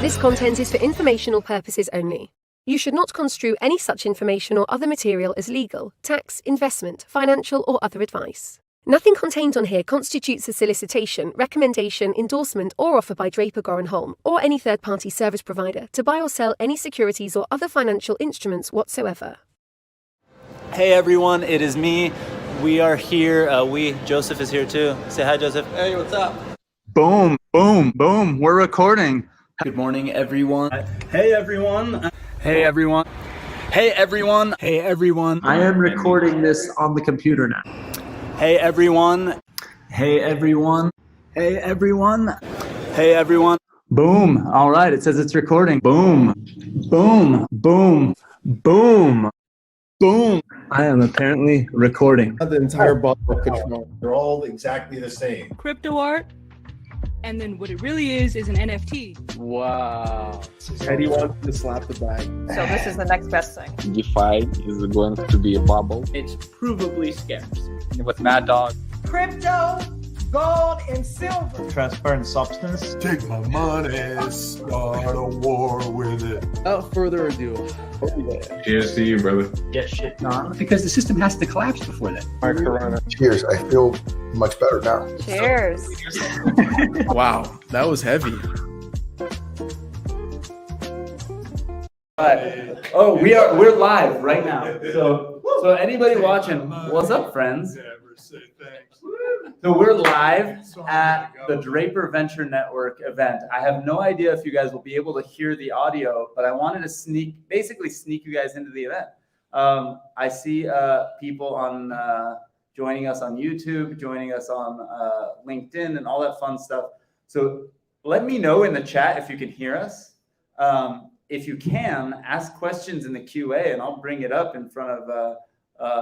This content is for informational purposes only. You should not construe any such information or other material as legal, tax, investment, financial, or other advice. Nothing contained on here constitutes a solicitation, recommendation, endorsement, or offer by Draper Gorenholm or any third-party service provider to buy or sell any securities or other financial instruments whatsoever. Hey everyone, it is me. We are here. Joseph is here too. Say hi, Joseph. Hey, what's up? Boom, boom, boom. We're recording. Good morning, everyone. Hey everyone. Hey everyone. Hey everyone. Hey everyone. I am recording this on the computer now. Hey everyone. Hey everyone. Hey everyone. Hey everyone. Boom. All right. It says it's recording. Boom, boom, boom, boom, boom. I am apparently recording. The entire bottle of control. They're all exactly the same. Crypto art, and then what it really is an NFT. Wow. Eddie wants to slap the bag. So this is the next best thing. DeFi is going to be a bubble. It's provably scarce. With Mad Dog. Crypto, gold, and silver. Transparent substance. Take my money, start a war with it. Without further ado, Cheers to you, brother. get shit done. Because the system has to collapse before that. Cheers. I feel much better now. Cheers. Wow, that was heavy. Oh, we're live right now. So anybody watching, what's up, friends? So we're live at the Draper Venture Network event. I have no idea if you guys will be able to hear the audio, but I wanted to sneak you guys into the event. I see people on joining us on YouTube, joining us on LinkedIn, and all that fun stuff. So let me know in the chat if you can hear us. If you can, ask questions in the QA, and I'll bring it up in front of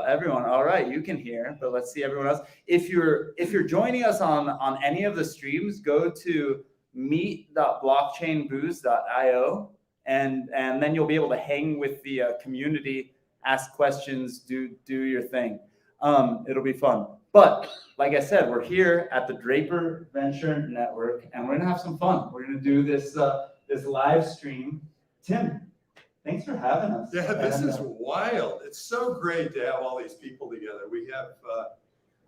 everyone. All right, you can hear, but let's see everyone else. If you're joining us on any of the streams, go to meet.blockchainbooze.io, and then you'll be able to hang with the community, ask questions, do your thing. It'll be fun. But like I said, we're here at the Draper Venture Network, and we're gonna have some fun. We're gonna do this live stream. Tim, thanks for having us. Yeah, this is wild. It's so great to have all these people together. We have,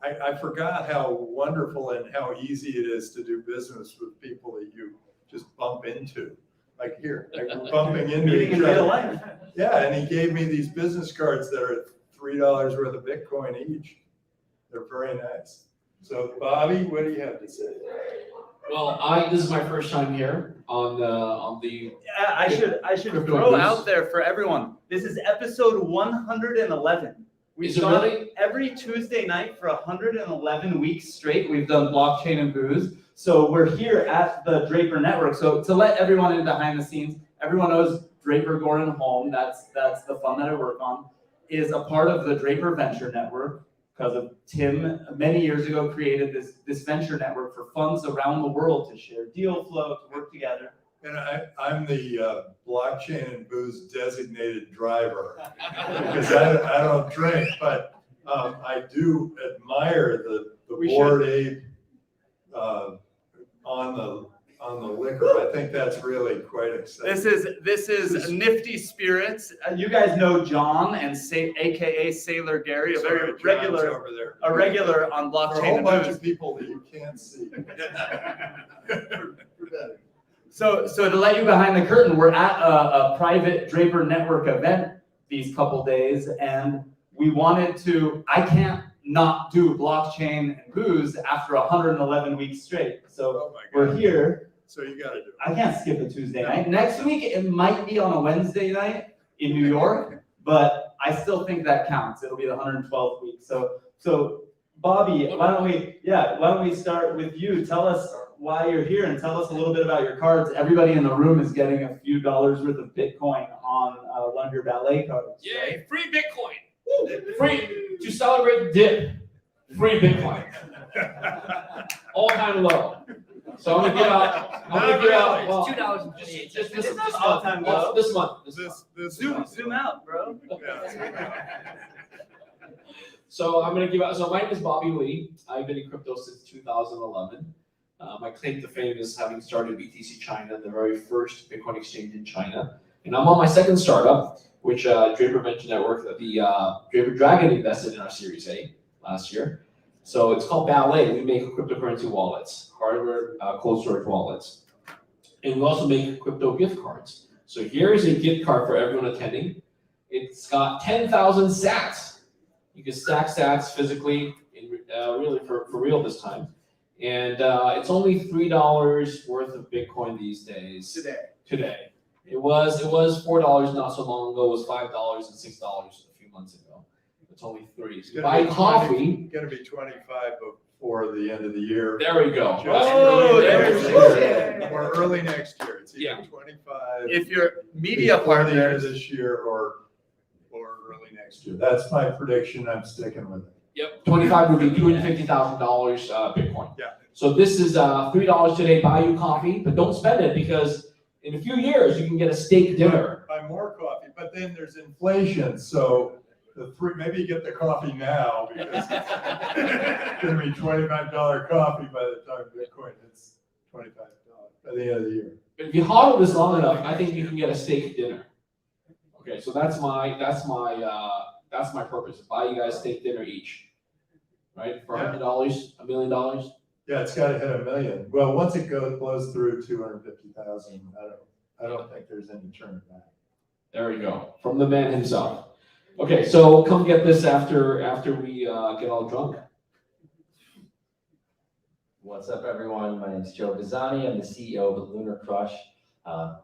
I forgot how wonderful and how easy it is to do business with people that you just bump into. Like here, like we're bumping into each other. Yeah, and he gave me these business cards that are $3 worth of Bitcoin each. They're very nice. So Bobby, what do you have to say? Well, this is my first time here on the. Yeah, I should throw out there for everyone. This is episode 111. We've done it every Tuesday night for 111 weeks straight. We've done blockchain and booze. So we're here at the Draper Network. So to let everyone in behind the scenes, everyone knows Draper Gorenholm. That's the fund that I work on. Is a part of the Draper Venture Network. Because of Tim, many years ago, created this venture network for funds around the world to share deal flow, to work together. And I'm the blockchain and booze designated driver because I don't drink, but I do admire the Bored Ape on the liquor. I think that's really quite exciting. This is Nifty Spirits. You guys know John and AKA Sailor Gary, a very regular on blockchain. For a whole bunch of people that you can't see. So to let you behind the curtain, we're at a private Draper Network event these couple days, and we wanted to. I can't not do blockchain and booze after 111 weeks straight. So we're here. So you got to do it. I can't skip a Tuesday night. Next week, it might be on a Wednesday night in New York, but I still think that counts. It'll be the 112th week. So Bobby, why don't we start with you? Tell us why you're here and tell us a little bit about your cards. Everybody in the room is getting a few dollars worth of Bitcoin on one of your Ballet cards. Yay, free Bitcoin. Free to celebrate the dip. Free Bitcoin. All time low. So I'm gonna give out. Well, $2.28. Just This is all-time low. This month. Zoom out, bro. So I'm gonna give out. So my name is Bobby Lee. I've been in crypto since 2011. My claim to fame is having started BTC China, the very first Bitcoin exchange in China. And I'm on my second startup, which Draper Venture Network, the Draper Dragon invested in our Series A last year. So it's called Ballet. We make cryptocurrency wallets, hardware cold storage wallets. And we also make crypto gift cards. So here's a gift card for everyone attending. It's got 10,000 sats. You can stack sats physically, really for real this time. And it's only $3 worth of Bitcoin these days. Today. It was $4 not so long ago. It was $5 and $6 a few months ago. It's only $3. So buy coffee. Going to be 25 before the end of the year. There we go. Or early next year. It's either 25. If you're media before the end of partners, this year or early next year. That's my prediction. I'm sticking with it. Yep, 25 would be $250,000 Bitcoin. Yeah. So this is $3 today. Buy you coffee, but don't spend it because in a few years you can get a steak dinner. Buy more coffee, but then there's inflation. So maybe you get the coffee now because it's going to be $25 coffee by the time Bitcoin hits $25 by the end of the year. But if you hodl this long enough, I think you can get a steak dinner. Okay, so that's my purpose. Buy you guys steak dinner each, right? For $100, $1 million. Yeah, it's got to hit $1 million. Well, once it blows through 250,000, I don't think there's any turn back. There we go, from the man himself. Okay, so come get this after we get all drunk. What's up, everyone? My name is Joe Gazzani. I'm the CEO of Lunar Crush.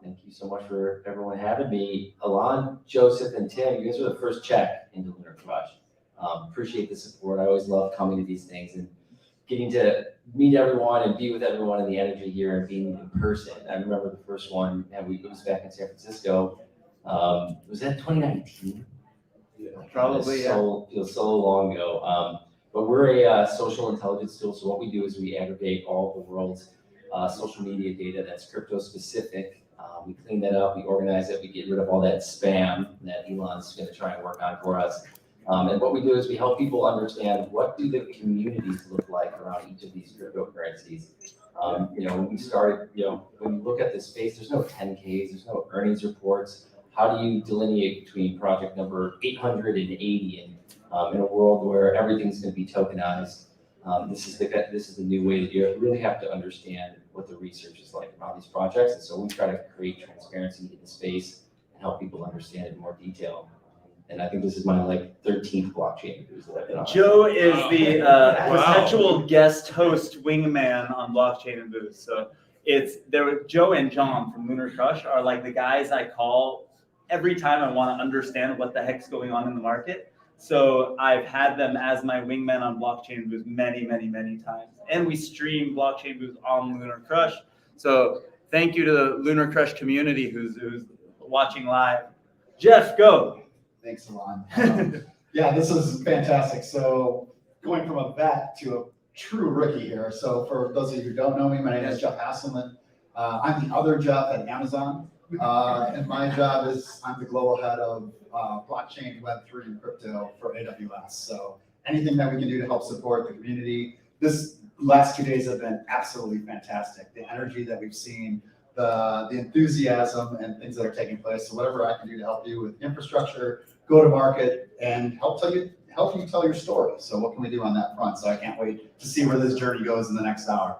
Thank you so much for everyone having me. Alon, Joseph, and Tim, you guys were the first check into Lunar Crush. Appreciate the support. I always love coming to these things and getting to meet everyone and be with everyone in the energy here and being in person. I remember the first one, and it was back in San Francisco. Was that 2019? Yeah, probably. Feels so long ago. But we're a social intelligence tool. So what we do is we aggregate all the world's social media data that's crypto specific. We clean that up, we organize it, we get rid of all that spam that Elon's going to try and work on for us. And what we do is we help people understand what do the communities look like around each of these cryptocurrencies. When we started, when you look at this space, there's no 10Ks, there's no earnings reports. How do you delineate between project number 880 and in a world where everything's going to be tokenized? This is the new way that you really have to understand what the research is like around these projects. And so we try to create transparency in the space and help people understand it in more detail. And I think this is my 13th blockchain news that I've been on. Joe is the perpetual guest host wingman on Blockchain and Booze. So Joe and John from Lunar Crush are like the guys I call every time I want to understand what the heck's going on in the market. So I've had them as my wingmen on Blockchain Booze many, many, many times. And we stream Blockchain Booze on Lunar Crush. So thank you to the Lunar Crush community who's watching live. Jeff, go. Thanks, Alon. Yeah, this is fantastic. So going from a vet to a true rookie here. So for those of you who don't know me, my name is Jeff Hassman. I'm the other Jeff at Amazon. And my job is I'm the global head of blockchain, Web3, and crypto for AWS. So anything that we can do to help support the community. This last 2 days have been absolutely fantastic. The energy that we've seen, the enthusiasm and things that are taking place. So whatever I can do to help you with infrastructure, go to market, and help you tell your story. So what can we do on that front? So I can't wait to see where this journey goes in the next hour.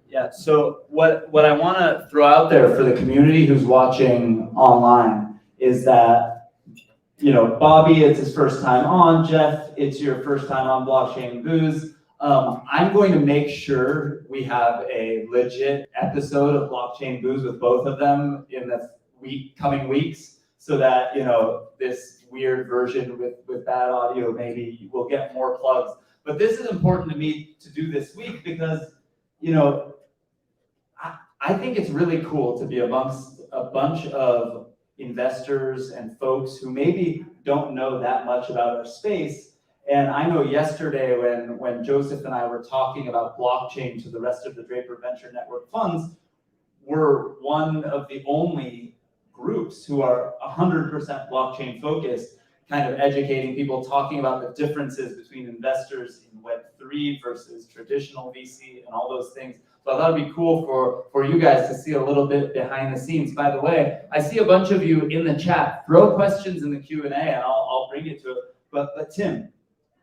Yeah, so what I want to throw out there for the community who's watching online is that, Bobby, it's his first time on. Jeff, it's your first time on Blockchain Booze. I'm going to make sure we have a legit episode of Blockchain Booze with both of them in the coming weeks so that, this weird version with bad audio, maybe we'll get more plugs. But this is important to me to do this week because, I think it's really cool to be amongst a bunch of investors and folks who maybe don't know that much about our space. And I know yesterday when Joseph and I were talking about blockchain to the rest of the Draper Venture Network funds, we're one of the only groups who are 100% blockchain focused, kind of educating people, talking about the differences between investors in Web3 versus traditional VC and all those things. So I thought it'd be cool for you guys to see a little bit behind the scenes. By the way, I see a bunch of you in the chat. Throw questions in the Q&A and I'll bring it to it. But Tim,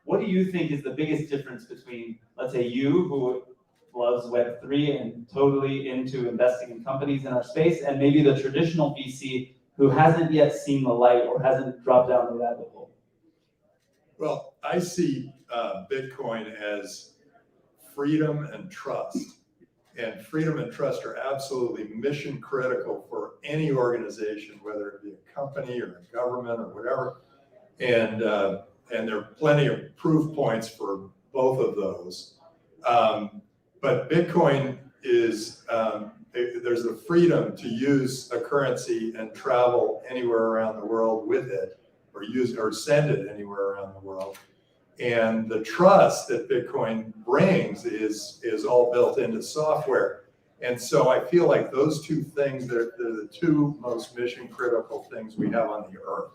what do you think is the biggest difference between, let's say, you who loves Web3 and totally into investing in companies in our space, and maybe the traditional VC who hasn't yet seen the light or hasn't dropped down the rabbit hole? Well, I see Bitcoin as freedom and trust. And freedom and trust are absolutely mission critical for any organization, whether it be a company or a government or whatever. And there are plenty of proof points for both of those. But Bitcoin is, there's the freedom to use a currency and travel anywhere around the world with it, or use or send it anywhere around the world. And the trust that Bitcoin brings is all built into software. And so I feel like those two things, they're the two most mission critical things we have on the earth.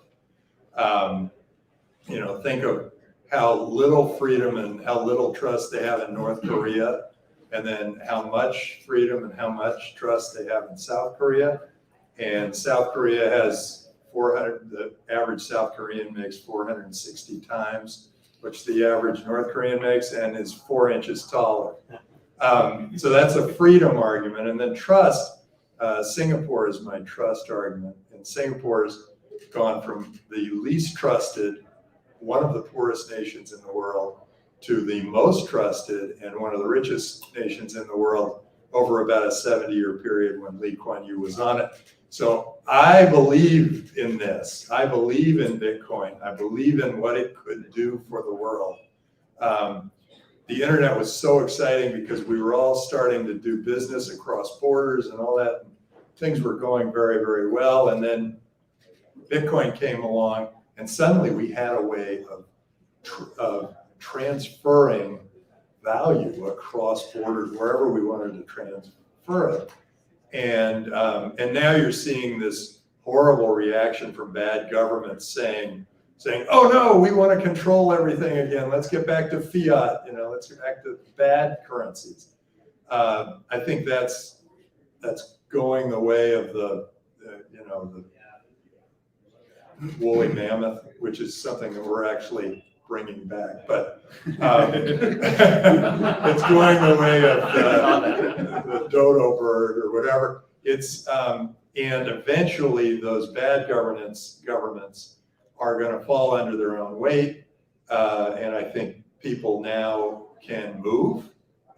You know, think of how little freedom and how little trust they have in North Korea, and then how much freedom and how much trust they have in South Korea. And South Korea has the average South Korean makes 460 times, which the average North Korean makes, and is 4 inches taller. So that's a freedom argument. And then trust, Singapore is my trust argument. And Singapore's gone from the least trusted, one of the poorest nations in the world, to the most trusted and one of the richest nations in the world over about a 70-year period when Lee Kuan Yew was on it. So I believe in this. I believe in Bitcoin. I believe in what it could do for the world. The internet was so exciting because we were all starting to do business across borders and all that. Things were going very, very well. And then Bitcoin came along, and suddenly we had a way of transferring value across borders wherever we wanted to transfer it. And now you're seeing this horrible reaction from bad governments saying, oh no, we want to control everything again. Let's get back to fiat. You know, let's get back to bad currencies. I think that's going the way of the woolly mammoth, which is something that we're actually bringing back, but it's going the way of the dodo bird or whatever. It's and eventually those bad governments are going to fall under their own weight, and I think people now can move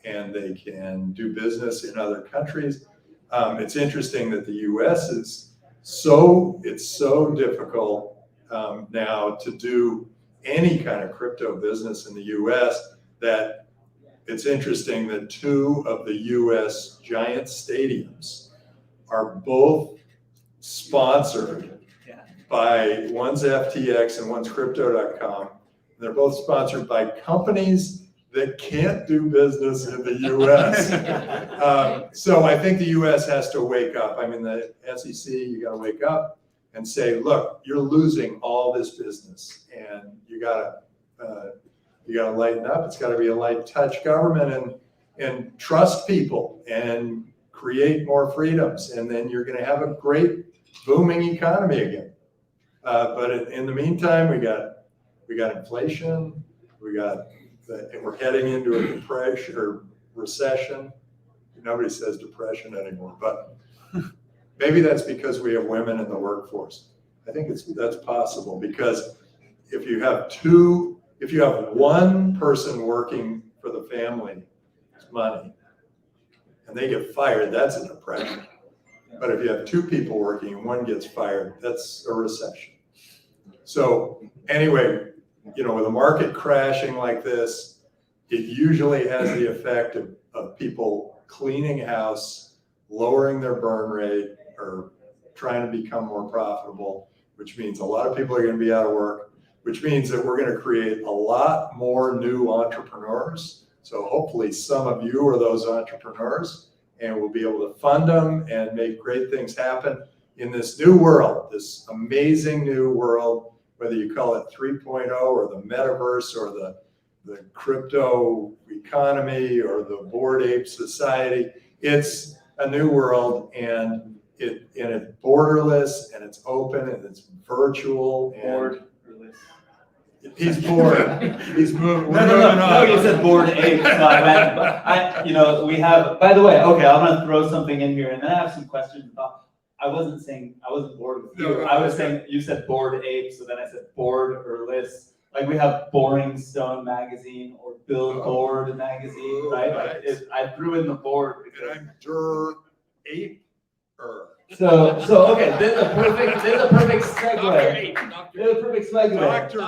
and they can do business in other countries. It's interesting that the U.S. is so difficult now to do any kind of crypto business in the US, that it's interesting that 2 of the US giant stadiums are both sponsored by, one's FTX and one's crypto.com. They're both sponsored by companies that can't do business in the US. So I think the US has to wake up. I mean, the SEC, you got to wake up and say, look, you're losing all this business, and you gotta lighten up. It's got to be a light touch government, and trust people and create more freedoms, and then you're going to have a great booming economy again. But in the meantime, we got inflation, and we're heading into a depression or recession. Nobody says depression anymore, but maybe that's because we have women in the workforce. I think that's possible, because if you have one person working for the family's money and they get fired, that's a depression. But if you have 2 people working and one gets fired, that's a recession. So anyway, you know, with a market crashing like this, it usually has the effect of people cleaning house, lowering their burn rate, or trying to become more profitable, which means a lot of people are going to be out of work, which means that we're going to create a lot more new entrepreneurs. So hopefully some of you are those entrepreneurs, and we'll be able to fund them and make great things happen in this new world, this amazing new world, whether you call it 3.0 or the metaverse or the the crypto economy or the Bored Ape Society. It's a new world, and it's borderless, and it's open, and it's virtual. And he's bored. He's moving. No, you said Bored Ape, so I meant, we have, by the way, okay, I'm gonna throw something in here, and then I have some questions about, I wasn't bored with you, I was saying, you said Bored Ape, so then I said bored or list. Like we have Boring Stone magazine or Billboard magazine, right? Like I threw in the board. And I'm Ape-er. So okay, this is a perfect segue.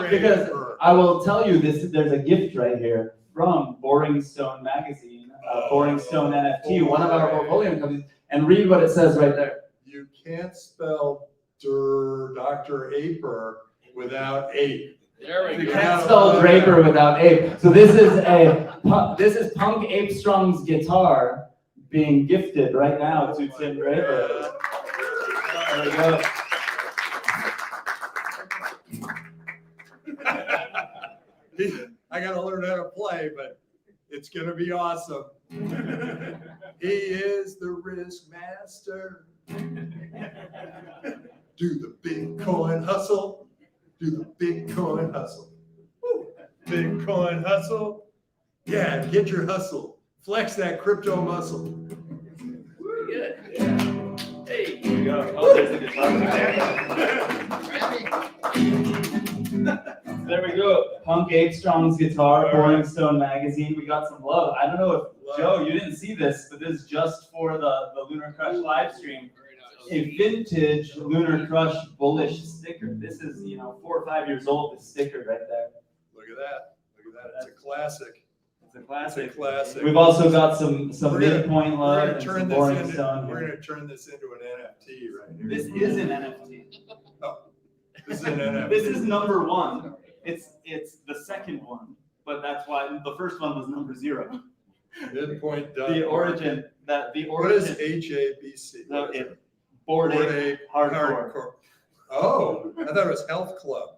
Because I will tell you this, there's a gift right here from Boring Stone magazine, Boring Stone NFT, one of our portfolio companies, and read what it says right there. You can't spell Dr. Aper without ape. You can't spell Draper without ape. So this is Punk Ape Strong's guitar being gifted right now to Tim Draper. There we go. I gotta learn how to play, but it's gonna be awesome. He is the risk master. Do the Bitcoin hustle. Do the Bitcoin hustle. Woo. Bitcoin hustle. Yeah, get your hustle. Flex that crypto muscle. Good. Yeah. Hey, here we go. Oh, there's the guitar. There we go. Punk Ape Strong's guitar, Boring Stone magazine. We got some love. I don't know if Joe, you didn't see this, but this is just for the Lunar Crush live stream. A vintage Lunar Crush bullish sticker. This is 4 or 5 years old. This sticker right there. Look at that. Look at that. It's a classic. It's a classic. It's a classic. We've also got some midpoint love We're and some gonna Boring Stone. We're gonna turn this into an NFT right here. This is an NFT. Oh, this is an NFT. This is number 1. It's the second one, but that's why the first one was number 0. Midpoint. The origin. What is HABC? No, Bored Ape Hardcore. Oh, I thought it was Health Club.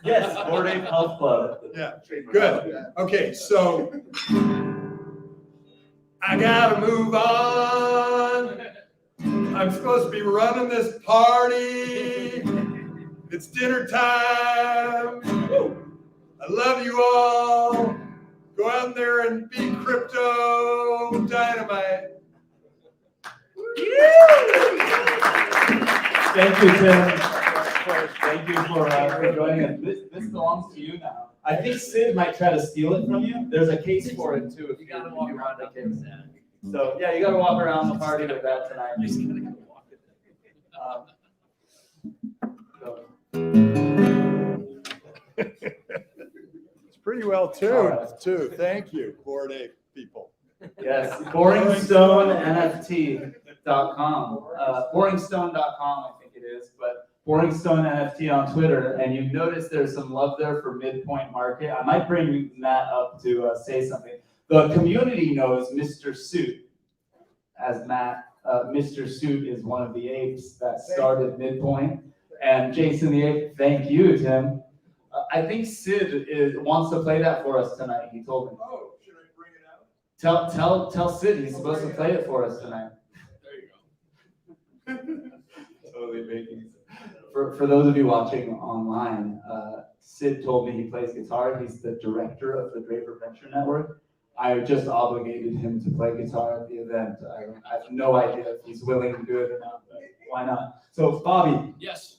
Yes, Bored Ape Health Club. Yeah, good. Okay, so I gotta move on. I'm supposed to be running this party. It's dinner time. I love you all. Go out there and be crypto dynamite. Thank you, Tim. Thank you for joining us. This belongs to you now. I think Sid might try to steal it from you. There's a case for it too. If you gotta walk around the case. So yeah, you gotta walk around the party with that tonight. I'm just gonna walk it. It's pretty well tuned too. Thank you, Bored Ape people. Yes, BoringStoneNFT.com. BoringStone.com, I think it is, but Boring Stone NFT on Twitter, and you've noticed there's some love there for Midpoint Market. I might bring Matt up to say something. The community knows Mr. Suit as Matt. Mr. Suit is one of the apes that started Midpoint. And Jason the Ape, thank you, Tim. I think Sid wants to play that for us tonight. He told me. Oh, should I bring it out? Tell Sid he's supposed to play it for us tonight. There you go. Totally making sense. For those of you watching online, Sid told me he plays guitar. He's the director of the Draper Venture Network. I just obligated him to play guitar at the event. I have no idea if he's willing to do it or not, but why not? So, Bobby. Yes.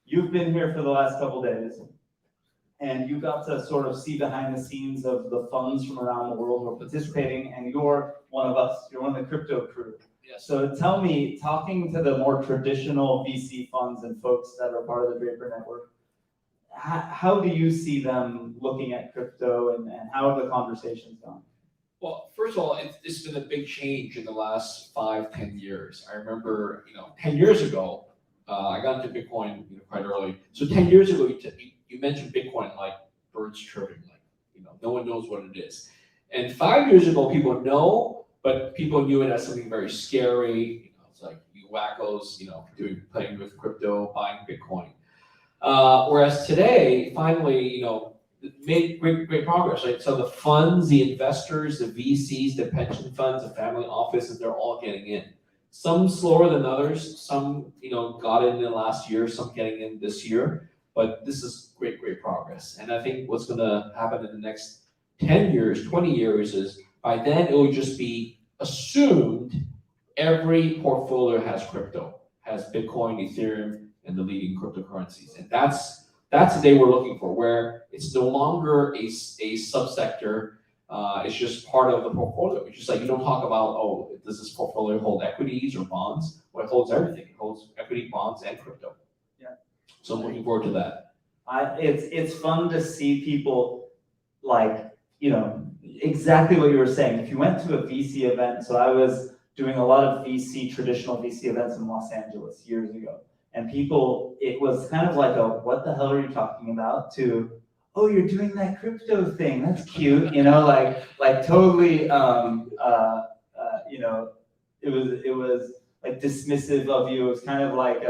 You've been here for the last couple days, and you got to sort of see behind the scenes of the funds from around the world who are participating, and you're one of us. You're one of the crypto crew. Yes. So tell me, talking to the more traditional VC funds and folks that are part of the Draper Network, how do you see them looking at crypto, and how have the conversations gone? Well, first of all, it's been a big change in the last 5-10 years. I remember, 10 years ago, I got into Bitcoin quite early. So 10 years ago, you mentioned Bitcoin like birds chirping, like no one knows what it is. And 5 years ago, people know, but people knew it as something very scary. It's like you wackos, playing with crypto, buying Bitcoin. Whereas today, finally, made great progress, right? So the funds, the investors, the VCs, the pension funds, the family offices, they're all getting in. Some slower than others, some, got in the last year, some getting in this year, but this is great progress. And I think what's gonna happen in the next 10 years, 20 years is by then it will just be assumed every portfolio has crypto, has Bitcoin, Ethereum, and the leading cryptocurrencies. And that's the day we're looking for, where it's no longer a subsector. It's just part of the portfolio. It's just like you don't talk about, oh, does this portfolio hold equities or bonds? Well, it holds everything. It holds equity, bonds, and crypto. Yeah. So I'm looking forward to that. It's fun to see people like, exactly what you were saying. If you went to a VC event, so I was doing a lot of traditional VC events in Los Angeles years ago. And people, it was kind of like what the hell are you talking about, to, oh, you're doing that crypto thing, that's cute, like totally, it was like dismissive of you. It was kind of like,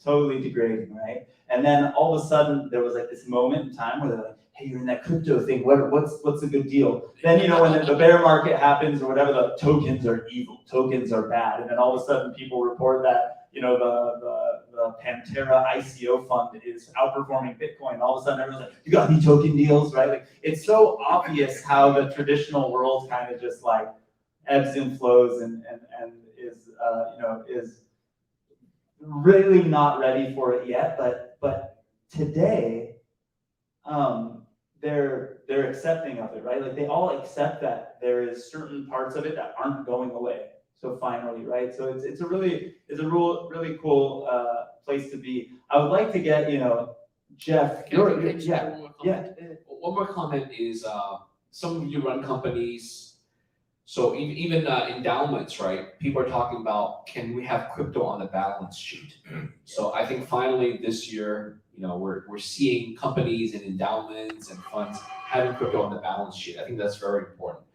totally degrading, right? And then all of a sudden there was like this moment in time where they're like, hey, you're in that crypto thing, what's a good deal? Then, when the bear market happens or whatever, the tokens are evil, tokens are bad. And then all of a sudden people report that, the Pantera ICO fund is outperforming Bitcoin. All of a sudden everyone's like, you got any token deals, right? Like, it's so obvious how the traditional world kind of just like ebbs and flows and is really not ready for it yet. But today, they're accepting of it, right? Like they all accept that there is certain parts of it that aren't going away. So finally, right? So it's a really cool place to be. I would like to get, Jeff. One more comment is some of you run companies. So even endowments, right? People are talking about, can we have crypto on the balance sheet? So I think finally this year, we're seeing companies and endowments and funds having crypto on the balance sheet. I think that's very important.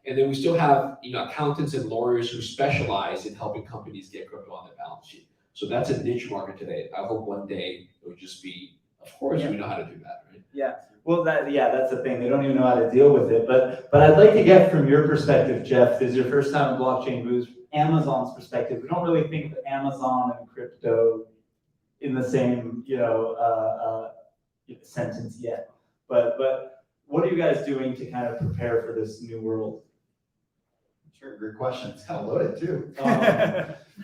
And then we still have, accountants and lawyers who specialize in helping companies get crypto on their balance sheet. So that's a niche market today. I hope one day it would just be, of course, we know how to do that, right? Yeah. Well, that's the thing. They don't even know how to deal with it. But I'd like to get from your perspective, Jeff, this is your first time in Blockchain Boost, Amazon's perspective. We don't really think of Amazon and crypto in the same, sentence yet. But what are you guys doing to kind of prepare for this new world? Sure, great question. It's kind of loaded too.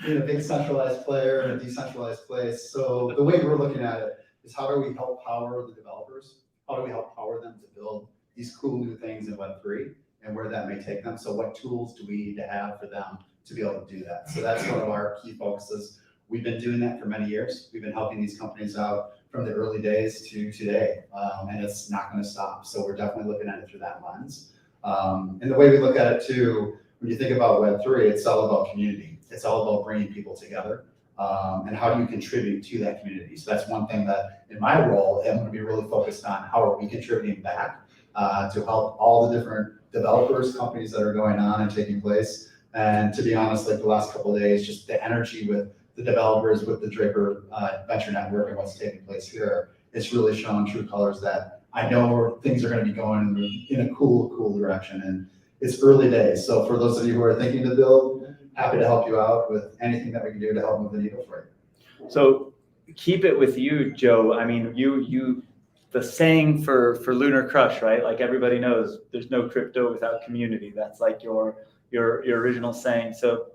Being a big centralized player in a decentralized place. So the way we're looking at it is, how do we help power the developers? How do we help power them to build these cool new things in Web3 and where that may take them? So what tools do we need to have for them to be able to do that? So that's one of our key focuses. We've been doing that for many years. We've been helping these companies out from the early days to today, and it's not going to stop. So we're definitely looking at it through that lens. And the way we look at it too, when you think about Web3, it's all about community. It's all about bringing people together. And how do you contribute to that community? So that's one thing that in my role, I'm going to be really focused on. How are we contributing back to help all the different developers, companies that are going on and taking place? And to be honest, like the last couple of days, just the energy with the developers, with the Draper Venture Network and what's taking place here, it's really shown true colors that I know things are going to be going in a cool direction. And it's early days. So for those of you who are thinking to build, happy to help you out with anything that we can do to help move the needle for you. So keep it with you, Joe. I mean, you the saying for Lunar Crush, right? Like everybody knows, there's no crypto without community. That's like your original saying. So,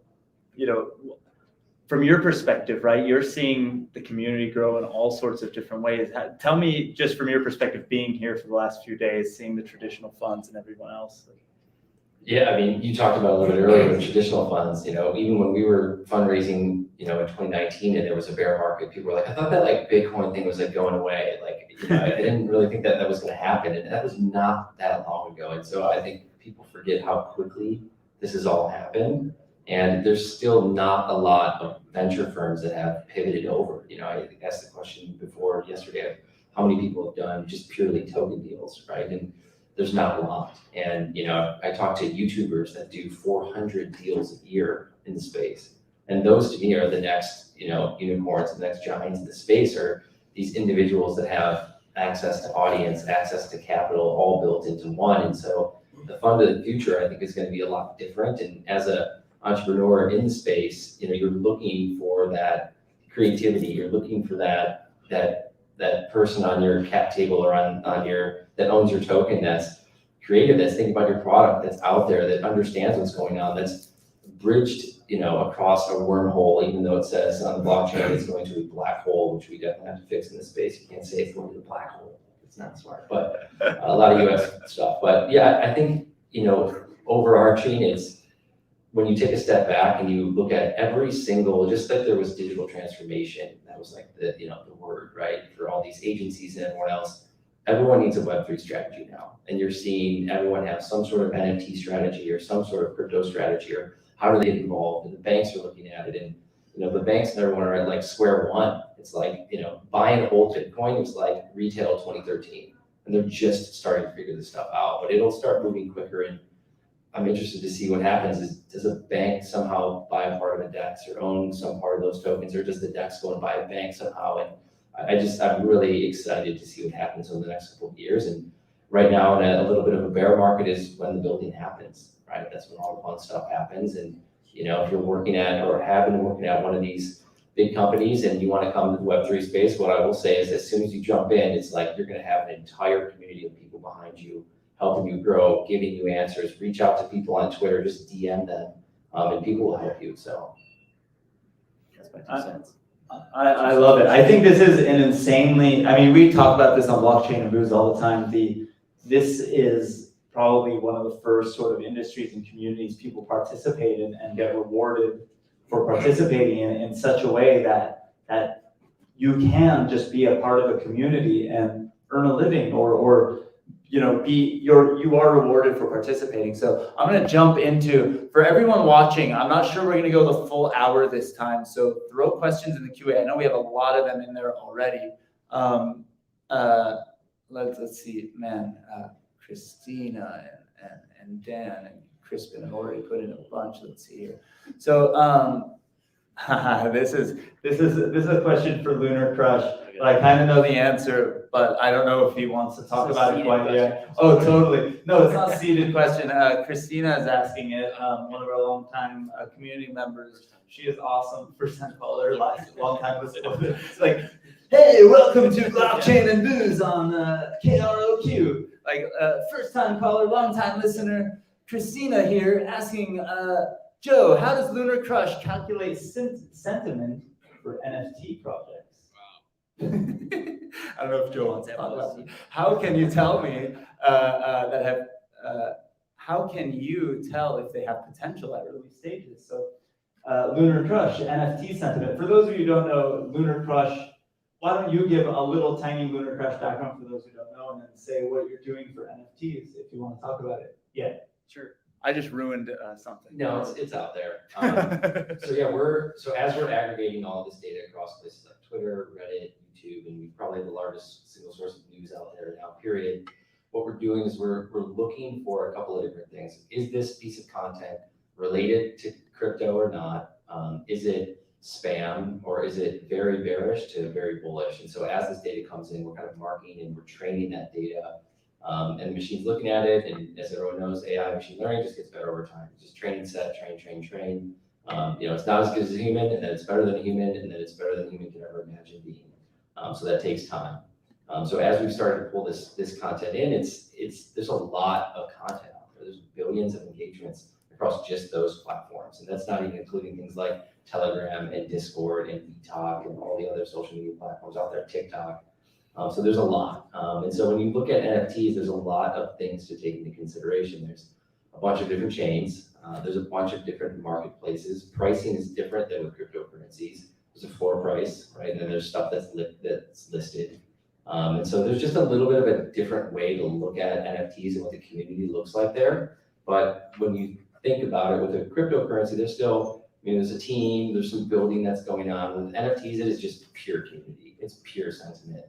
from your perspective, right, you're seeing the community grow in all sorts of different ways. Tell me, just from your perspective, being here for the last few days, seeing the traditional funds and everyone else. Yeah, I mean, you talked about a little bit earlier with traditional funds, even when we were fundraising, in 2019 and there was a bear market, people were like, I thought that like Bitcoin thing was like going away. Like, I didn't really think that was going to happen. And that was not that long ago. And so I think people forget how quickly this has all happened. And there's still not a lot of venture firms that have pivoted over. I asked the question before yesterday of how many people have done just purely token deals, right? And there's not a lot. And, I talk to YouTubers that do 400 deals a year in the space. And those to me are the next, unicorns, the next giants in the space are these individuals that have access to audience, access to capital, all built into one. And so the fund of the future, I think, is going to be a lot different. And as an entrepreneur in the space, you're looking for that creativity. You're looking for that person on your cap table or on your that owns your token, that's creative, that's thinking about your product, that's out there, that understands what's going on, that's bridged, across a wormhole, even though it says on the blockchain it's going to a black hole, which we definitely have to fix in this space. You can't say it's going to a black hole. It's not smart, but a lot of UX stuff. But yeah, I think, overarching, it's when you take a step back and you look at every single, just like there was digital transformation, that was like the word, right? For all these agencies and everyone else, everyone needs a Web3 strategy now. And you're seeing everyone have some sort of NFT strategy or some sort of crypto strategy, or how do they get involved? And the banks are looking at it, and the banks and everyone are at like square one. It's like, buy and hold Bitcoin was like retail 2013, and they're just starting to figure this stuff out, but it'll start moving quicker. And I'm interested to see what happens. Does a bank somehow buy a part of a DEX or own some part of those tokens, or does the DEX go and buy a bank somehow? And I'm really excited to see what happens over the next couple of years. And right now, in a little bit of a bear market is when the building happens, right? That's when all the fun stuff happens. And if you're working at or have been working at one of these big companies and you want to come to the Web3 space, what I will say is, as soon as you jump in, it's like you're going to have an entire community of people behind you, helping you grow, giving you answers. Reach out to people on Twitter, just DM them, and people will help you. So that's my 2 cents. I love it. I think this is an insanely, we talk about this on Blockchain and Booze all the time. This is probably one of the first sort of industries and communities people participate in and get rewarded for participating in such a way that you can just be a part of a community and earn a living, or you are rewarded for participating. So I'm going to jump into, for everyone watching, I'm not sure we're going to go the full hour this time, so throw questions in the QA. I know we have a lot of them in there already. Let's see, man, Christina and Dan and Crispin have already put in a bunch. Let's see here. So this is a question for Lunar Crush, but I kind of know the answer, but I don't know if he wants to talk about it quite yet. Oh, totally. No, it's not a seeded question. Christina is asking it, one of our longtime community members. She is awesome. First time caller, long time listener. It's like, hey, welcome to Blockchain and Booze on KROQ. Like, first time caller, long time listener. Christina here asking, Joe, how does Lunar Crush calculate sentiment for NFT projects? Wow. I don't know if Joe wants to talk about it. How can you tell me how can you tell if they have potential at early stages? So Lunar Crush, NFT sentiment. For those of you who don't know, Lunar Crush, why don't you give a little tiny Lunar Crush background for those who don't know, and then say what you're doing for NFTs if you want to talk about it. Yeah, sure. I just ruined something. No, it's out there. So yeah, as we're aggregating all this data across places like Twitter, Reddit, YouTube, and we probably have the largest single source of news out there now, period. What we're doing is we're looking for a couple of different things. Is this piece of content related to crypto or not? Is it spam, or is it very bearish to very bullish? And so as this data comes in, we're kind of marking and we're training that data. And the machine's looking at it, and as everyone knows, AI machine learning just gets better over time. Just train, set, train. It's not as good as a human, and then it's better than a human, and then it's better than a human can ever imagine being. So that takes time. So as we've started to pull this content in, there's a lot of content out there. There's billions of engagements across just those platforms, and that's not even including things like Telegram and Discord and VTalk and all the other social media platforms out there, TikTok. So there's a lot. And so when you look at NFTs, there's a lot of things to take into consideration. There's a bunch of different chains. There's a bunch of different marketplaces. Pricing is different than with cryptocurrencies. There's a floor price, right? And then there's stuff that's listed. And so there's just a little bit of a different way to look at NFTs and what the community looks like there. But when you think about it with a cryptocurrency, there's still, there's a team, there's some building that's going on. With NFTs, it is just pure community. It's pure sentiment.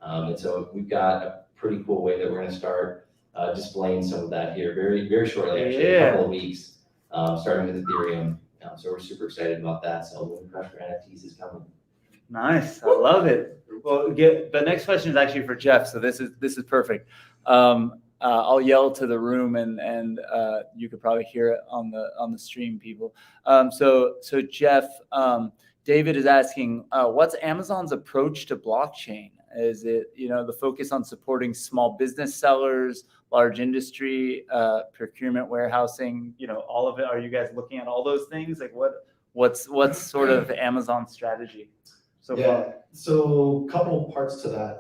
And so we've got a pretty cool way that we're going to start displaying some of that here very, very shortly, actually, a couple of weeks, starting with Ethereum. So we're super excited about that. So Lunar Crush for NFTs is coming. Nice. I love it. Well, the next question is actually for Jeff, so this is perfect. I'll yell to the room, and you could probably hear it on the stream, people. So Jeff, David is asking, what's Amazon's approach to blockchain? Is it the focus on supporting small business sellers, large industry, procurement, warehousing, all of it? Are you guys looking at all those things? Like what's sort of Amazon's strategy so far? So a couple parts to that.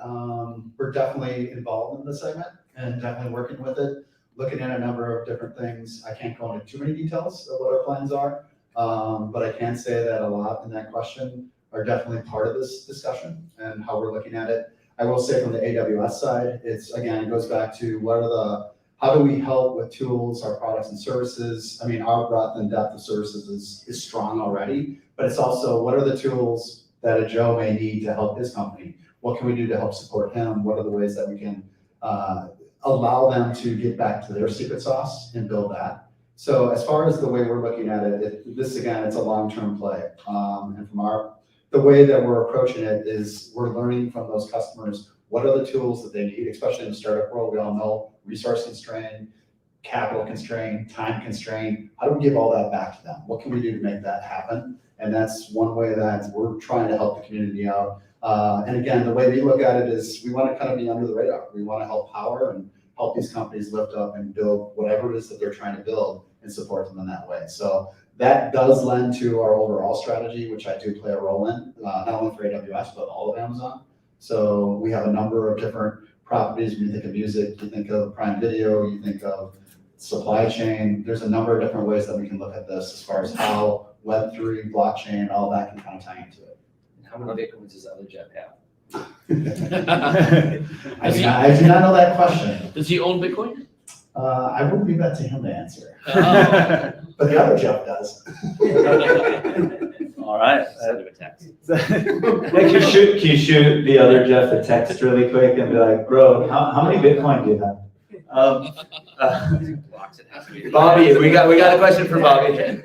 We're definitely involved in the segment and definitely working with it, looking at a number of different things. I can't go into too many details of what our plans are, but I can say that a lot in that question are definitely part of this discussion and how we're looking at it. I will say from the AWS side, it goes back to how do we help with tools, our products and services? I mean, our breadth and depth of services is strong already, but it's also what are the tools that a Joe may need to help his company? What can we do to help support him? What are the ways that we can allow them to get back to their secret sauce and build that? So as far as the way we're looking at it, it's a long-term play. And from the way that we're approaching it is we're learning from those customers, what are the tools that they need, especially in the startup world. We all know resource constrained, capital constrained, time constrained. How do we give all that back to them? What can we do to make that happen? And that's one way that we're trying to help the community out. And again, the way we look at it is we want to kind of be under the radar. We want to help power and help these companies lift up and build whatever it is that they're trying to build and support them in that way. So that does lend to our overall strategy, which I do play a role in, not only for AWS, but all of Amazon. So we have a number of different properties. When you think of music, you think of Prime Video, you think of supply chain. There's a number of different ways that we can look at this as far as how Web3, blockchain, all that can kind of tie into it. How many Bitcoins does the other Jeff have? I do not know that question. Does he own Bitcoin? I will leave that to him to answer. But the other Jeff does. All right. Send him a text. Can you shoot the other Jeff a text really quick and be like, bro, how many Bitcoin do you have? Bobby, we got a question for Bobby.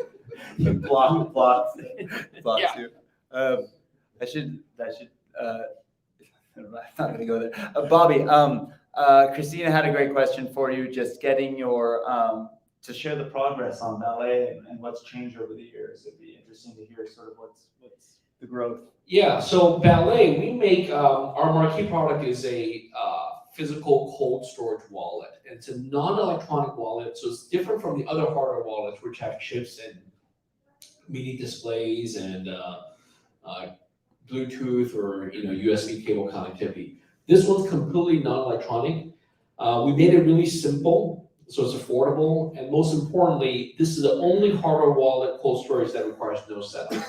Blocks you. I should. I'm not gonna go there. Bobby, Christina had a great question for you. Just getting your to share the progress on Ballet and what's changed over the years. It'd be interesting to hear sort of what's the growth. Yeah. So Ballet, we make our marquee product is a physical cold storage wallet. And it's a non-electronic wallet, so it's different from the other hardware wallets, which have chips and mini displays and Bluetooth or USB cable connectivity. This one's completely non-electronic. We made it really simple, so it's affordable, and most importantly, this is the only hardware wallet cold storage that requires no setup.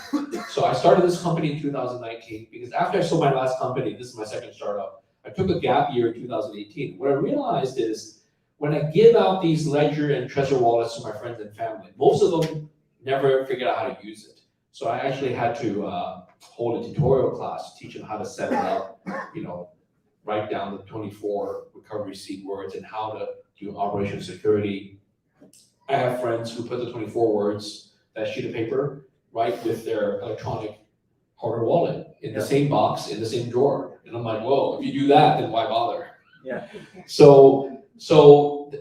So I started this company in 2019 because after I sold my last company, this is my second startup, I took a gap year in 2018. What I realized is when I give out these Ledger and Trezor wallets to my friends and family, most of them never figured out how to use it. So I actually had to hold a tutorial class to teach them how to set it up, write down the 24 recovery seed words and how to do operation security. I have friends who put the 24 words, that sheet of paper, right with their electronic hardware wallet in the same box, in the same drawer. And I'm like, whoa, if you do that, then why bother? Yeah. So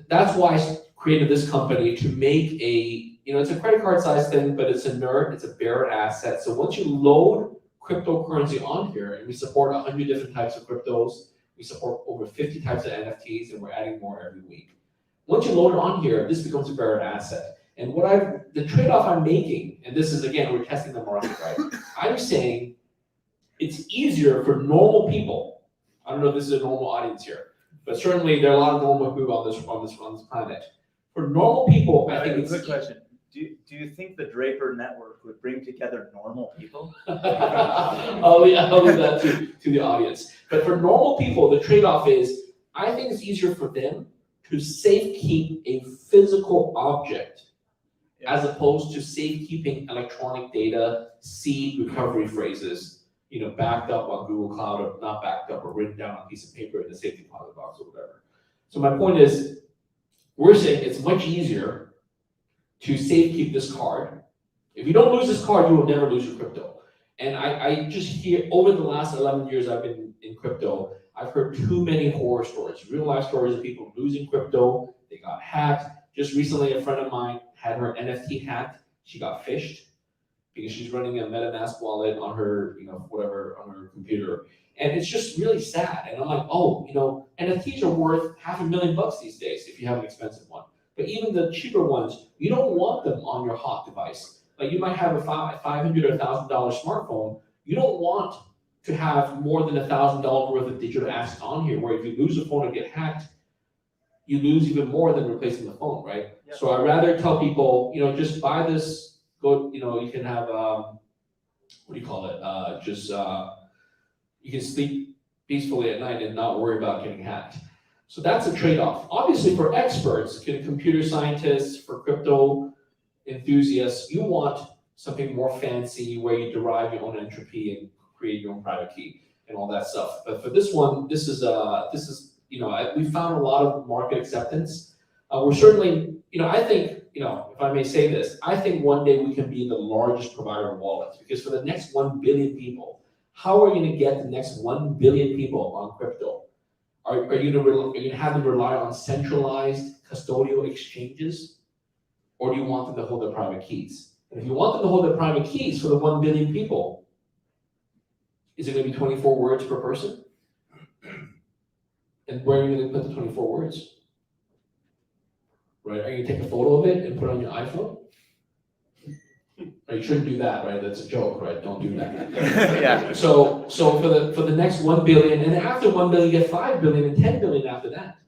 that's why I created this company to make it's a credit card size thing, but it's inert, it's a bearer asset. So once you load cryptocurrency on here, and we support 100 different types of cryptos, we support over 50 types of NFTs, and we're adding more every week. Once you load it on here, this becomes a bearer asset. And the trade-off I'm making, and this is, again, we're testing the market, right? I'm saying it's easier for normal people. I don't know if this is a normal audience here, but certainly there are a lot of normal people on this planet. For normal people, I think it's a good question. Do you think the Draper network would bring together normal people? I'll leave that to the audience. But for normal people, the trade-off is, I think it's easier for them to safekeep a physical object as opposed to safekeeping electronic data, seed recovery phrases, backed up on Google Cloud or not backed up or written down on a piece of paper in the safety deposit box or whatever. So my point is, we're saying it's much easier to safekeep this card. If you don't lose this card, you will never lose your crypto. And I just hear, over the last 11 years I've been in crypto, I've heard too many horror stories, real life stories of people losing crypto, they got hacked. Just recently, a friend of mine had her NFT hacked, she got phished because she's running a MetaMask wallet on her, whatever, on her computer. And it's just really sad. And I'm like, oh, NFTs are worth $500,000 these days if you have an expensive one. But even the cheaper ones, you don't want them on your hot device. Like you might have a $500 or $1,000 smartphone. You don't want to have more than $1,000 worth of digital assets on here, where if you lose a phone or get hacked, you lose even more than replacing the phone, right? Yep. So I'd rather tell people, just buy this, go, you can have, what do you call it? You can sleep peacefully at night and not worry about getting hacked. So that's a trade-off. Obviously for experts, computer scientists, for crypto enthusiasts, you want something more fancy where you derive your own entropy and create your own private key and all that stuff. But for this one, this is we found a lot of market acceptance. We're certainly, I think, if I may say this, I think one day we can be the largest provider of wallets, because for the next 1 billion people, how are you going to get the next 1 billion people on crypto? Are you going to have them rely on centralized custodial exchanges, or do you want them to hold their private keys? And if you want them to hold their private keys for the 1 billion people, is it going to be 24 words per person? And where are you going to put the 24 words? Right? Are you going to take a photo of it and put it on your iPhone? Right, you shouldn't do that, right? That's a joke, right? Don't do that. Yeah. So for the next 1 billion, and after 1 billion, you get 5 billion and 10 billion after that.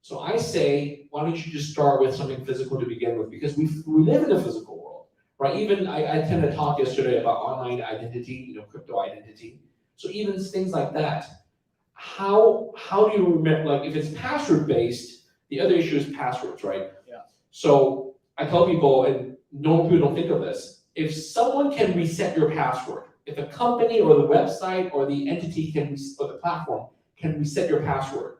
So I say, why don't you just start with something physical to begin with? Because we live in a physical world, right? Even I tend to talk yesterday about online identity, crypto identity. So even things like that, how do you remember? Like if it's password based, the other issue is passwords, right? Yeah. So I tell people, and people don't think of this, if someone can reset your password, if a company or the website or the entity or the platform can reset your password,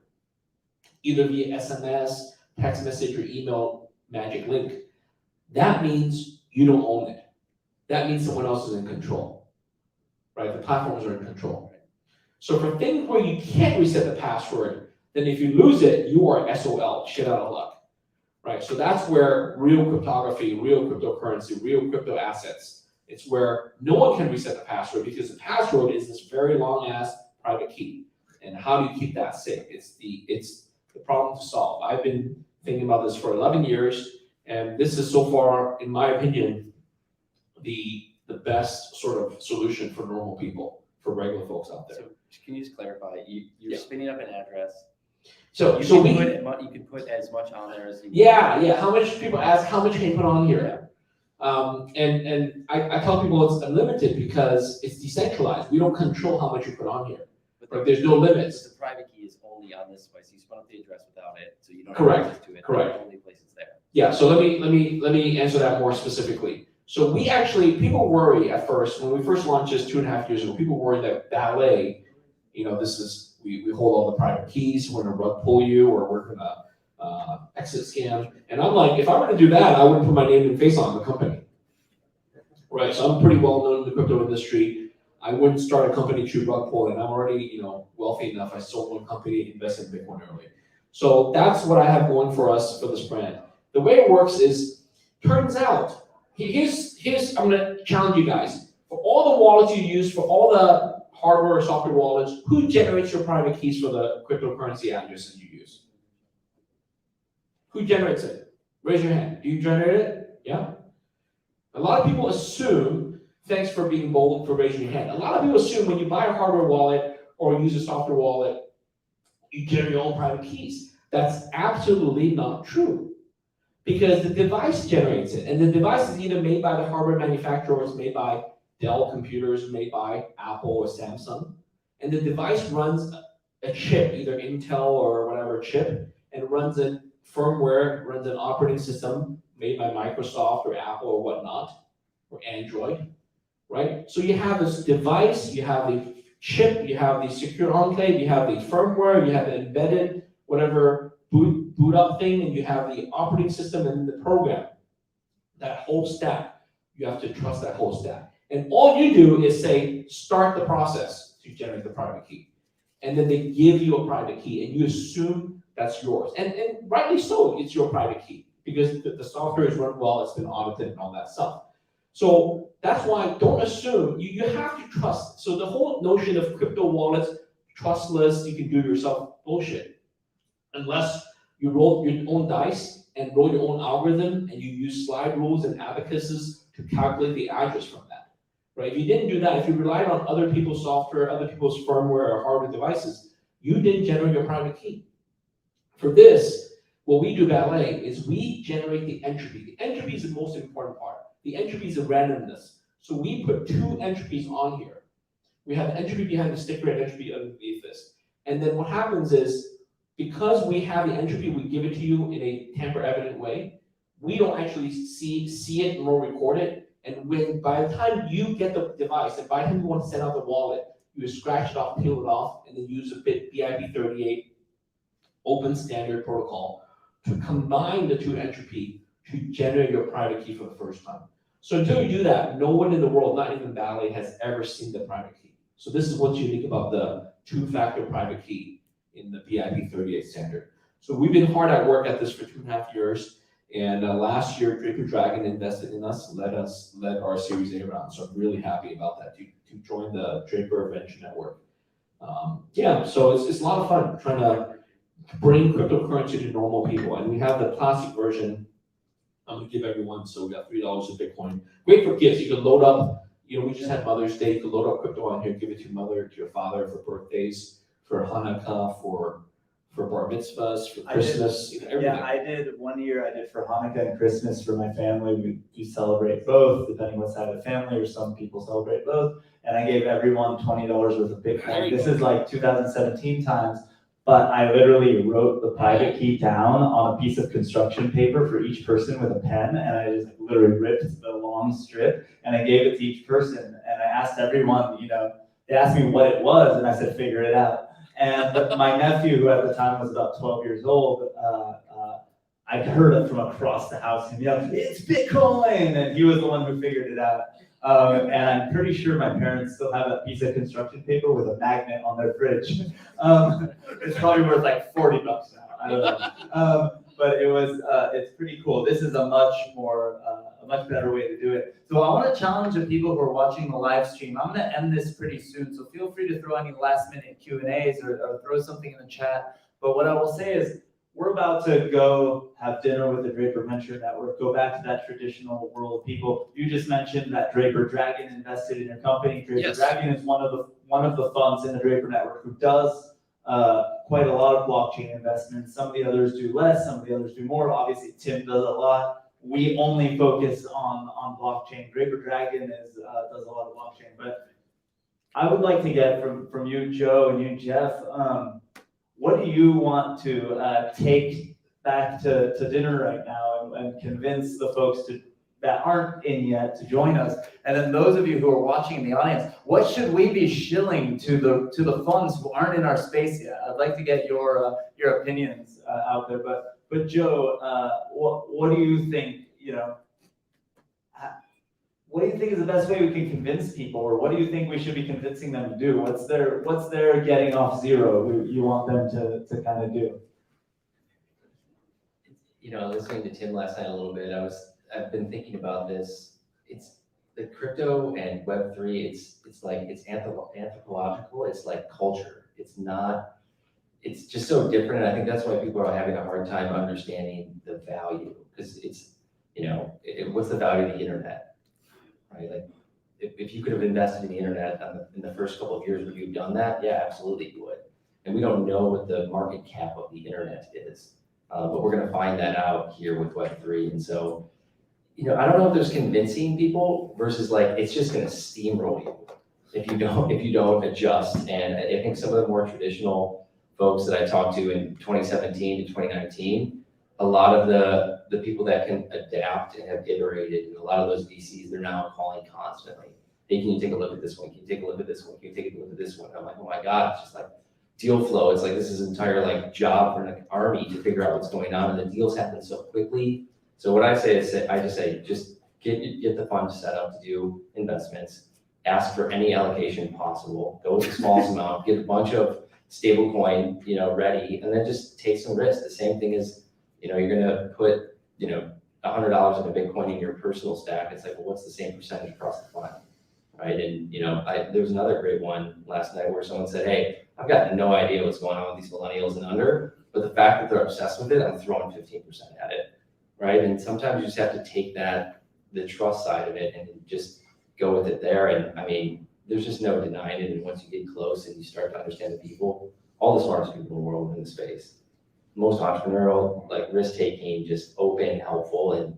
either via SMS, text message, or email magic link, that means you don't own it. That means someone else is in control, right? The platforms are in control. So for things where you can't reset the password, then if you lose it, you are SOL, shit out of luck. Right, so that's where real cryptography, real cryptocurrency, real crypto assets, it's where no one can reset the password, because the password is this very long ass private key. And how do you keep that safe? It's the problem to solve. I've been thinking about this for 11 years, and this is so far, in my opinion, the best sort of solution for normal people, for regular folks out there. So can you just clarify? You're spinning up an address. So you can put as much on there as you want. Yeah. How much people ask, how much can you put on here? And I tell people it's unlimited because it's decentralized. We don't control how much you put on here. But there's no limits. The private key is only on this device. You spun up the address without it, so you don't have access to it. Correct. The only place it's there. Yeah. So let me answer that more specifically. So people worry at first, when we first launched this 2.5 years ago, people worry that Ballet, we hold all the private keys, we're gonna rug pull you, or we're gonna exit scam. And I'm like, if I were to do that, I wouldn't put my name and face on the company. Right, so I'm pretty well known in the crypto industry. I wouldn't start a company through rug pull, and I'm already, wealthy enough. I sold one company, invested in Bitcoin early. So that's what I have going for us for this brand. The way it works is, turns out, I'm gonna challenge you guys. For all the wallets you use, for all the hardware or software wallets, who generates your private keys for the cryptocurrency addresses you use? Who generates it? Raise your hand. Do you generate it? Yeah? A lot of people assume, thanks for being bold for raising your hand. A lot of people assume when you buy a hardware wallet or use a software wallet, you generate your own private keys. That's absolutely not true. Because the device generates it. And the device is either made by the hardware manufacturer, or it's made by Dell computers, made by Apple or Samsung. And the device runs a chip, either Intel or whatever chip, and runs a firmware, runs an operating system made by Microsoft or Apple or whatnot, or Android, right? So you have this device, you have the chip, you have the secure enclave, you have the firmware, you have the embedded whatever boot up thing, and you have the operating system and the program. That whole stack, you have to trust that whole stack. And all you do is say, start the process to generate the private key. And then they give you a private key and you assume that's yours. And rightly so, it's your private key because the software is run well, it's been audited and all that stuff. So that's why don't assume, you have to trust. So the whole notion of crypto wallets, trustless, you can do it yourself, bullshit. Unless you roll your own dice and roll your own algorithm and you use slide rules and abacuses to calculate the address from that, right? If you didn't do that, if you relied on other people's software, other people's firmware or hardware devices, you didn't generate your private key. For this, what we do Ballet is we generate the entropy. The entropy is the most important part. The entropy is the randomness. So we put 2 entropies on here. We have entropy behind the sticker and entropy underneath this. And then what happens is, because we have the entropy, we give it to you in a tamper-evident way. We don't actually see it nor record it. And by the time you get the device, and by the time you want to send out the wallet, you scratch it off, peel it off, and then use a bit BIP38 open standard protocol to combine the 2 entropy to generate your private key for the first time. So until you do that, no one in the world, not even Ballet, has ever seen the private key. So this is what's unique about the 2-factor private key in the BIP38 standard. So we've been hard at work at this for 2.5 years. And last year, Draper Dragon invested in us, led our Series A round. So I'm really happy about that to join the Draper Venture Network. Yeah, so it's a lot of fun trying to bring cryptocurrency to normal people. And we have the classic version. I'm gonna give everyone, so we got $3 of Bitcoin. Great for gifts. You can load up, we just had Mother's Day. You can load up crypto on here, give it to your mother, to your father for birthdays, for Hanukkah, for bar mitzvahs, for Christmas, everything. Yeah, I did 1 year, I did for Hanukkah and Christmas for my family. We celebrate both, depending what side of the family, or some people celebrate both. And I gave everyone $20 worth of Bitcoin. This is like 2017 times. But I literally wrote the private key down on a piece of construction paper for each person with a pen, and I just literally ripped the long strip and I gave it to each person. And I asked everyone, they asked me what it was, and I said, figure it out. And my nephew, who at the time was about 12 years old, I heard it from across the house and yelled, "It's Bitcoin!" And he was the one who figured it out. And I'm pretty sure my parents still have that piece of construction paper with a magnet on their fridge. It's probably worth like $40 now. I don't know. But it's pretty cool. This is a much better way to do it. So I want to challenge the people who are watching the live stream. I'm going to end this pretty soon, so feel free to throw any last minute Q&As or throw something in the chat. But what I will say is, we're about to go have dinner with the Draper Venture Network, go back to that traditional world of people. You just mentioned that Draper Dragon invested in your company. Draper Dragon is one of the funds in the Draper Network who does quite a lot of blockchain investments. Some of the others do less, some of the others do more. Obviously, Tim does a lot. We only focus on blockchain. Draper Dragon does a lot of blockchain. But I would like to get from you, Joe, and you, Jeff, what do you want to take back to dinner right now and convince the folks that aren't in yet to join us? And then those of you who are watching in the audience, what should we be shilling to the funds who aren't in our space yet? I'd like to get your opinions out there. But Joe, what do you think? What do you think is the best way we can convince people, or what do you think we should be convincing them to do? What's their getting off zero you want them to kind of do? Listening to Tim last night a little bit, I've been thinking about this. It's the crypto and Web3. It's anthropological. It's like culture. It's just so different. And I think that's why people are having a hard time understanding the value, because what's the value of the internet? Right? Like, if you could have invested in the internet in the first couple of years, would you have done that? Yeah, absolutely you would. And we don't know what the market cap of the internet is, but we're going to find that out here with Web3. And so, I don't know if there's convincing people versus it's just going to steamroll you if you don't adjust. And I think some of the more traditional folks that I talked to in 2017 to 2019. A lot of the people that can adapt and have iterated, and a lot of those VCs, they're now calling constantly. Hey, can you take a look at this one? Can you take a look at this one? Can you take a look at this one? And I'm like, oh my God, it's just like deal flow. It's like this is an entire job for an army to figure out what's going on, and the deals happen so quickly. So what I say is, I just say, just get the fund set up to do investments, ask for any allocation possible, go with the smallest amount, get a bunch of stable coin, ready, and then just take some risk. The same thing as, you're gonna put, $100 in a Bitcoin in your personal stack. It's like, well, what's the same percentage across the fund, right? And, there was another great one last night where someone said, hey, I've got no idea what's going on with these millennials and under, but the fact that they're obsessed with it, I'm throwing 15% at it, right? And sometimes you just have to take the trust side of it and just go with it there. And I mean, there's just no denying it. And once you get close and you start to understand the people, all the smartest people in the world in the space, most entrepreneurial, like risk-taking, just open, helpful. And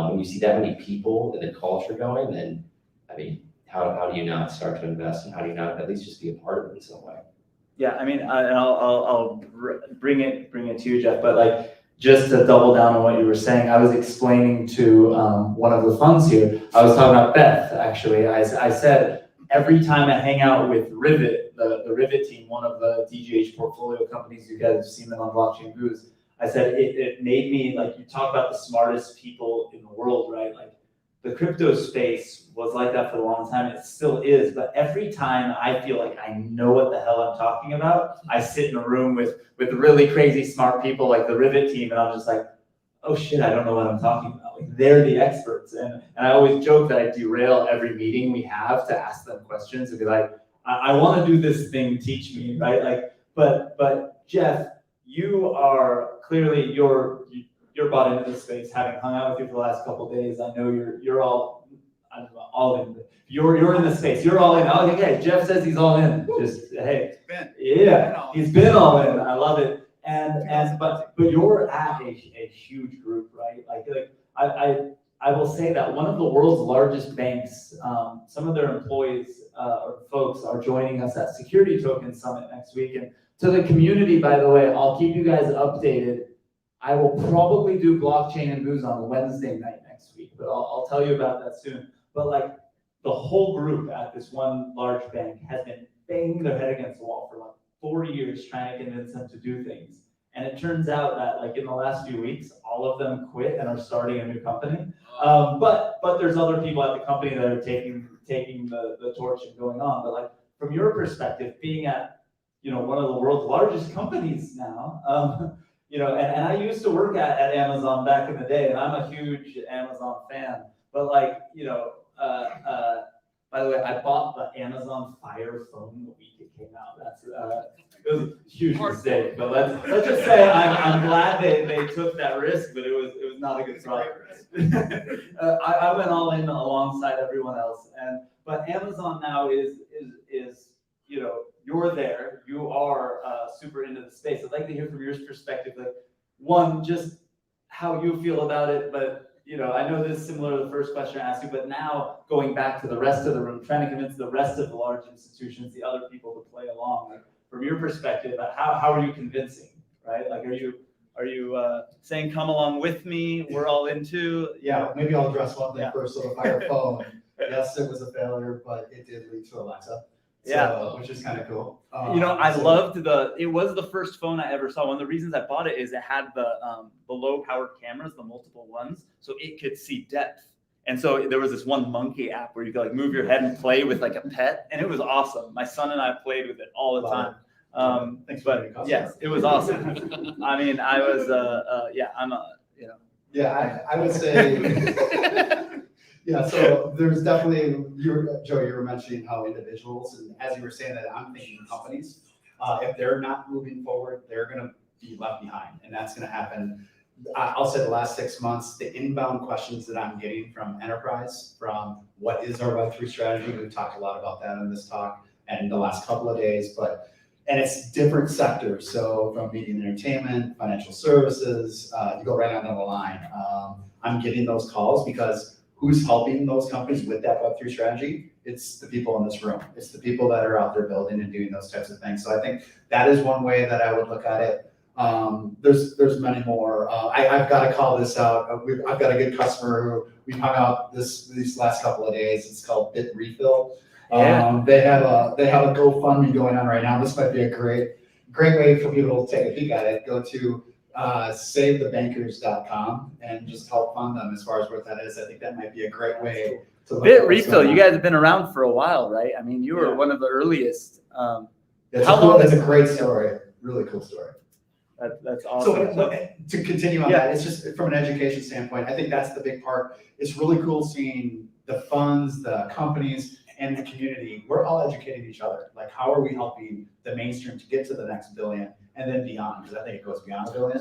when you see that many people and the culture going, then, I mean, how do you not start to invest, and how do you not at least just be a part of it in some way? Yeah, I mean, and I'll bring it to you, Jeff, but like, just to double down on what you were saying, I was explaining to one of the funds here, I was talking about Beth, actually. I said, every time I hang out with Rivet, the Rivet team, one of the DGH portfolio companies, you guys have seen them on Blockchain Booze, I said, it made me, like, you talk about the smartest people in the world, right? Like, the crypto space was like that for a long time. It still is, but every time I feel like I know what the hell I'm talking about, I sit in a room with really crazy smart people like the Rivet team, and I'm just like, oh shit, I don't know what I'm talking about. Like, they're the experts. And I always joke that I derail every meeting we have to ask them questions and be like, I want to do this thing, teach me, right? Like, but Jeff, you are clearly, you're bought into this space, having hung out with you for the last couple of days. I know you're all, I don't know, all in. You're in the space. You're all in. Oh, okay. Jeff says he's all in. Just hey, he's been all in. I love it. But you're at a huge group, right? Like I will say that one of the world's largest banks, some of their employees or folks are joining us at Security Token Summit next week. And to the community, by the way, I'll keep you guys updated. I will probably do Blockchain and Booze on Wednesday night next week, but I'll tell you about that soon. But like, the whole group at this one large bank has been banging their head against the wall for like 4 years trying to convince them to do things. And it turns out that like in the last few weeks, all of them quit and are starting a new company. But there's other people at the company that are taking the torch and going on. But like, from your perspective, being at one of the world's largest companies now, and I used to work at Amazon back in the day, and I'm a huge Amazon fan. But like, by the way, I bought the Amazon Fire phone the week it came out. It was a huge mistake. But let's just say I'm glad they took that risk, but it was not a good product. I went all in alongside everyone else, but Amazon now is you're there, you are super into the space. I'd like to hear from your perspective, like, one, just how you feel about it, but I know this is similar to the first question I asked you, but now going back to the rest of the room, trying to convince the rest of the large institutions, the other people to play along. Like, from your perspective, how are you convincing, right? Like, are you saying, come along with me, we're all into? Yeah, maybe I'll address one thing first. So the Fire phone, yes, it was a failure, but it did lead to Alexa. So, which is kind of cool. I loved it was the first phone I ever saw. One of the reasons I bought it is it had the low powered cameras, the multiple ones, so it could see depth. And so there was this one monkey app where you could like move your head and play with like a pet, and it was awesome. My son and I played with it all the time. Thanks but yes, it was awesome. I mean, I was I would say. Yeah, so there's definitely, Joe, you were mentioning how individuals, and as you were saying that, I'm thinking companies, if they're not moving forward, they're going to be left behind, and that's going to happen. I'll say the last 6 months, the inbound questions that I'm getting from enterprise, from what is our Web3 strategy, we've talked a lot about that in this talk and the last couple of days, and it's different sectors, so from media and entertainment, financial services, you go right on down the line. I'm getting those calls because who's helping those companies with that Web3 strategy? It's the people in this room. It's the people that are out there building and doing those types of things. So I think that is one way that I would look at it. There's many more. I've got to call this out. I've got a good customer who we hung out these last couple of days. It's called Bit Refill. They have a GoFundMe going on right now. This might be a great way for people to take a peek at it. Go to savethebankers.com and just help fund them as far as what that is. I think that might be a great way to look Bit at what's Refill, going you on. guys have been around for a while, right? I mean, you were Yeah. one of the earliest. It's how a cool, long it's is a great story, really cool story. That's awesome. So to continue on Yeah. that, it's just from an education standpoint, I think that's the big part. It's really cool seeing the funds, the companies, and the community. We're all educating each other. Like, how are we helping the mainstream to get to the next billion and then beyond? Because I think it goes beyond a billion.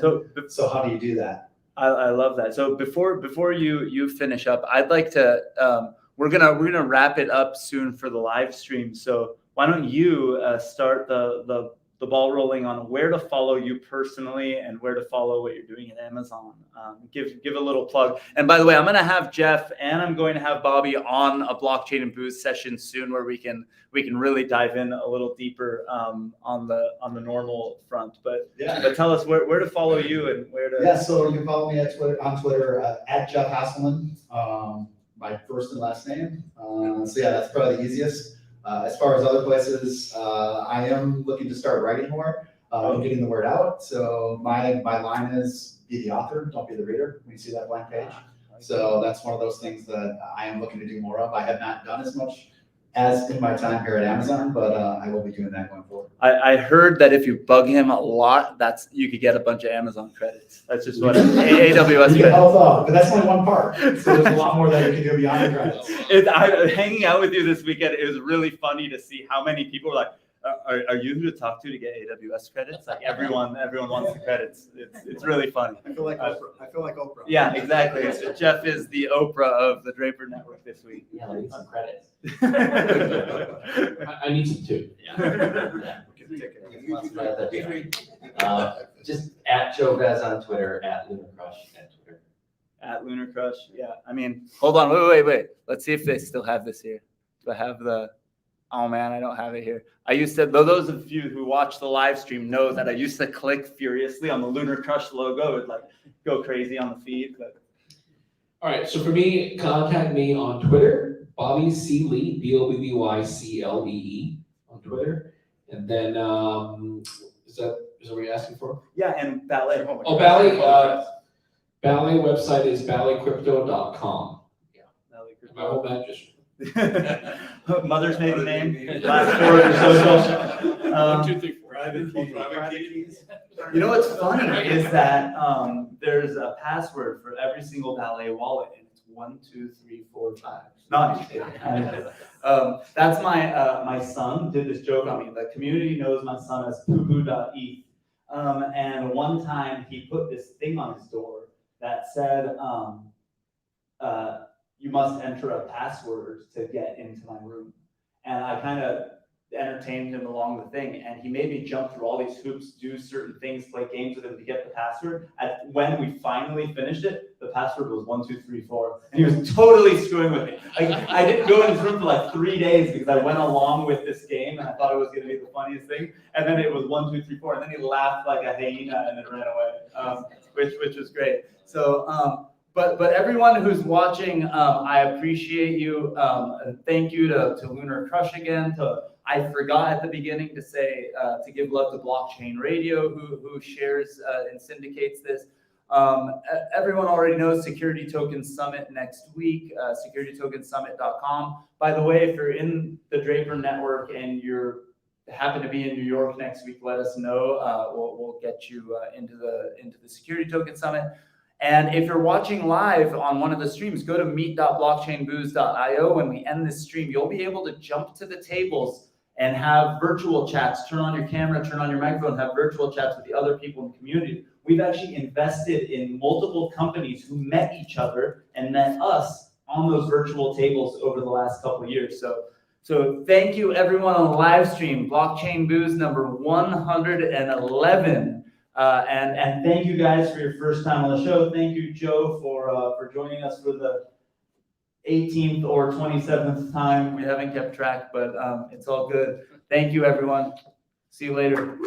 So how do you do that? I love that. So before you finish up, I'd like to we're gonna wrap it up soon for the live stream. So why don't you start the ball rolling on where to follow you personally and where to follow what you're doing at Amazon. Give a little plug. And by the way, I'm going to have Jeff and I'm going to have Bobby on a blockchain and booze session soon where we can really dive in a little deeper on the normal front. But tell us where to follow you and where to. Yeah, so you can follow me on Twitter at Jeff Hassman, my first and last name. So yeah, that's probably the easiest. As far as other places, I am looking to start writing more, getting the word out. So my line is be the author, don't be the reader when you see that blank page. So that's one of those things that I am looking to do more of. I have not done as much as in my time here at Amazon, but I will be doing that going forward. I heard that if you bug him a lot, you could get a bunch of Amazon credits. That's just what AWS credits. But that's only one part. So there's a lot more that you can do beyond the credits. Hanging out with you this weekend, it was really funny to see how many people were like, are you who to talk to get AWS credits? Like everyone wants the credits. It's really funny. I feel like Oprah. Yeah, exactly. So Jeff is the Oprah of the Draper Network this week. Yeah, I need some credits. I need some too. Just at Joe Vez on Twitter, at Lunar Crush at Twitter. At Lunar Crush, yeah. I mean, hold on, wait. Let's see if they still have this here. Do I have the? Oh man, I don't have it here. I used to. Those of you who watch the live stream know that I used to click furiously on the Lunar Crush logo. It'd like go crazy on the feed. But all right, so for me, contact me on Twitter, Bobby C. Lee, BOBBYCLEE on Twitter, and then is that what you're asking for? Yeah, and Ballet. Oh, Ballet. Ballet website is balletcrypto.com. Yeah, Ballet Crypto. My home address. Mother's maiden name, last four of your social. 1, 2, 3, 4. Private keys. You know what's funny is that there's a password for every single Ballet wallet, and it's 1, 2, 3, 4, 5. Not that's my son did this joke on me. The community knows my son as poopoo.eth. And one time he put this thing on his door that said, you must enter a password to get into my room. And I kind of entertained him along the thing, and he made me jump through all these hoops, do certain things, play games with him to get the password. And when we finally finished it, the password was 1, 2, 3, 4, and he was totally screwing with me. I didn't go in his room for like 3 days because I went along with this game, and I thought it was going to be the funniest thing. And then it was 1, 2, 3, 4, and then he laughed like a hyena and then ran away, which was great. So. But everyone who's watching, I appreciate you. Thank you to Lunar Crush again. I forgot at the beginning to say to give love to Blockchain Radio, who shares and syndicates this. Everyone already knows Security Token Summit next week, securitytokensummit.com. By the way, if you're in the Draper Network and you happen to be in New York next week, let us know. We'll get you into the Security Token Summit. And if you're watching live on one of the streams, go to meet.blockchainbooze.io. When we end this stream, you'll be able to jump to the tables and have virtual chats. Turn on your camera, turn on your microphone, have virtual chats with the other people in the community. We've actually invested in multiple companies who met each other and met us on those virtual tables over the last couple of years. So thank you everyone on the live stream, Blockchain Booze number 111. And thank you guys for your first time on the show. Thank you, Joe, for joining us for the 18th or 27th time. We haven't kept track, but it's all good. Thank you, everyone. See you later.